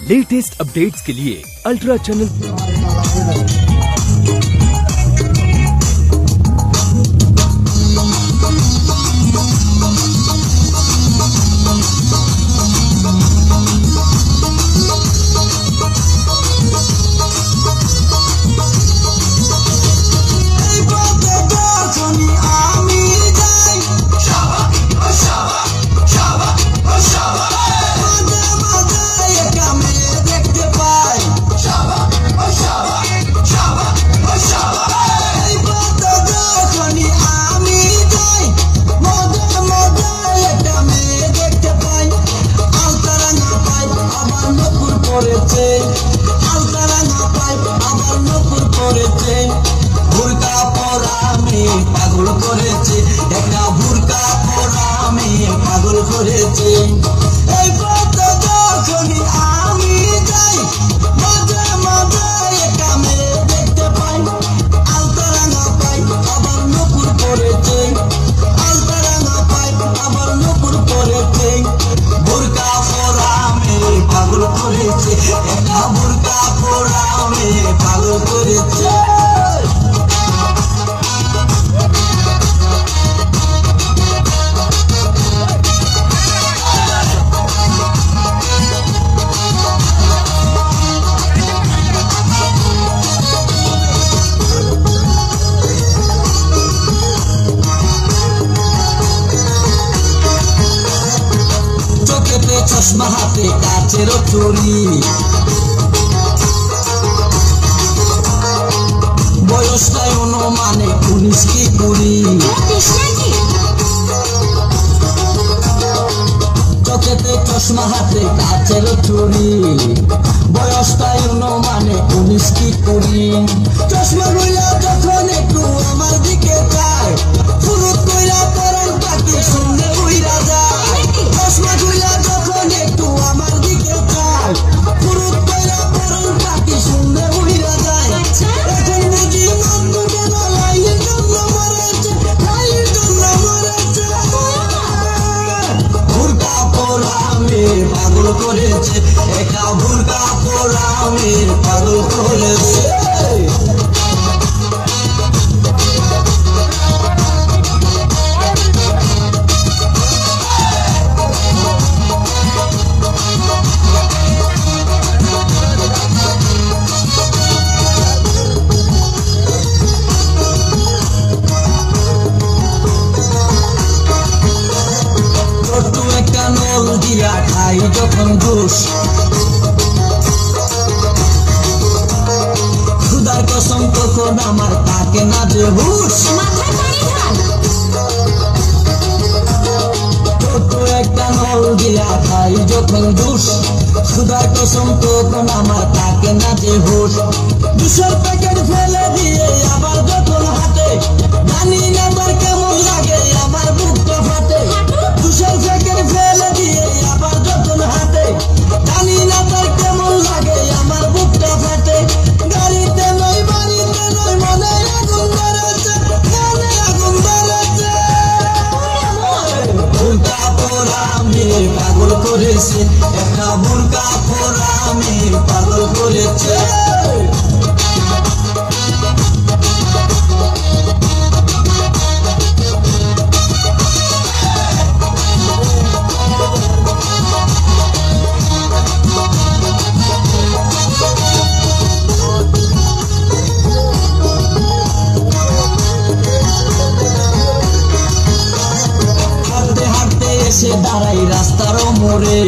Latest updates के लिए ultra channel পাগল করেছে একটা বুরকা পরা মেয়ে পাগল করেছে এই পথ যখনই আমি যাই মাঝে মাঝে একটা মেয়ে দেখতে পাই আলতারাঙা পাই আবার নকুর পরেছে আলতারাঙা পাই আবার নকুর পরেছে বুরকা পরা মেয়ে পাগল করেছে একটা বুরকা পরা মেয়ে পাগল করেছে চশমা হাতে কাচের চুরি বয়সটাই অনুমানে 19 কি 20 চোখেতে চশমা হাতে কাচের চুরি বয়সটাই অনুমানে 19 কি 20 চশমা গুলা যখন একটু আমার দিকে চায় ফুরুত কইরা পরান পাখি শুনলে উইরা যায় চশমা গুলা যখন একটু আমার দিকে চায় ফুরুত কইরা পরান পাখি শুনলে উইরা যায় এখন বুঝি নন্দু কেন লাইনের জন্য মরেছে লাইনের জন্য মরেছে বুরকা পরা মেয়ে পাগল করেছে একটা বুরকা পরা মেয়ে পাগল করেছে দিয়া খাই যখন ঘুষ খুদার কসম তখন আমার থাকে না যে হুশ ছোট একটা নল দিয়া খাই যখন ঘুষ খুদার কসম তখন আমার থাকে না যে হুশ 200 প্যাকেট ফেলে দিয়ে আবার যখন হাতে জানি না আমার কেমন লাগে আমার বুকটা ফাটে 200 প্যাকেট ফেলে দিয়ে আবার যখন হাতে জানি না তার কেমন লাগে আমার বুকটা ফাটে গাড়িতে নয় বাড়িতে নয় মনে আগুন ধরেছে মনে আগুন ধরেছে বুরকা পরা মেয়ে পাগল করেছে একটা বুরকা পরা মেয়ে পাগল করেছে এসে দাঁড়াই রাস্তার মোড়ে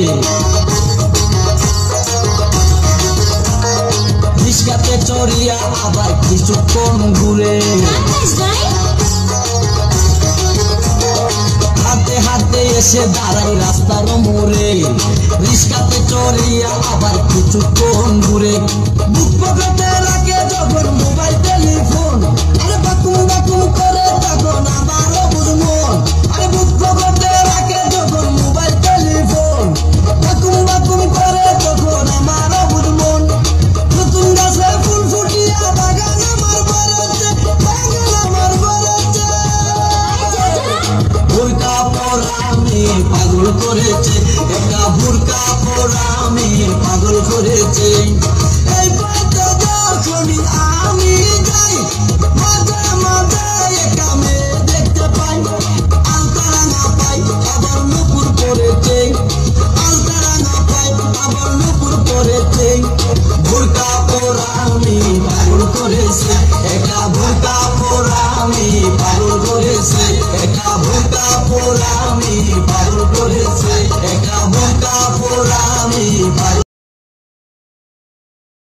রিস্কাতে চড়িয়া আবার কিছুক্ষণ ঘুরে হাতে হাতে এসে দাঁড়াই রাস্তার মোড়ে রিস্কাতে চড়িয়া আবার কিছুক্ষণ ঘুরে বুক পকেটে রাখে যখন মোবাইল টেলিফোন আরে বাকুম বাকুম করে তখন আমার অবুঝ মন আরে বুক পকেটে রাখে যখন মোবাইল টেলিফোন বাকুম বাকুম করে তখন আমার অবুঝ মন নতুন গাছে ফুল ফুটিয়া বাগান আমার ভরেছে বুরকা পরা মেয়ে পাগল করেছে একটা বুরকা পরা মেয়ে পাগল করেছে। এই পথে যখনই আমি যাই মাঝে মাঝে একা মেয়ে দেখতে পাই, আলতারাঙা পাই আবার নুপুর পড়েছে, আলতারাঙা পাই আবার নুপুর পড়েছে। ভুরকা পরা আমি পাগল করেছে, একা ভুরকা পরা আমি পাগল করেছে।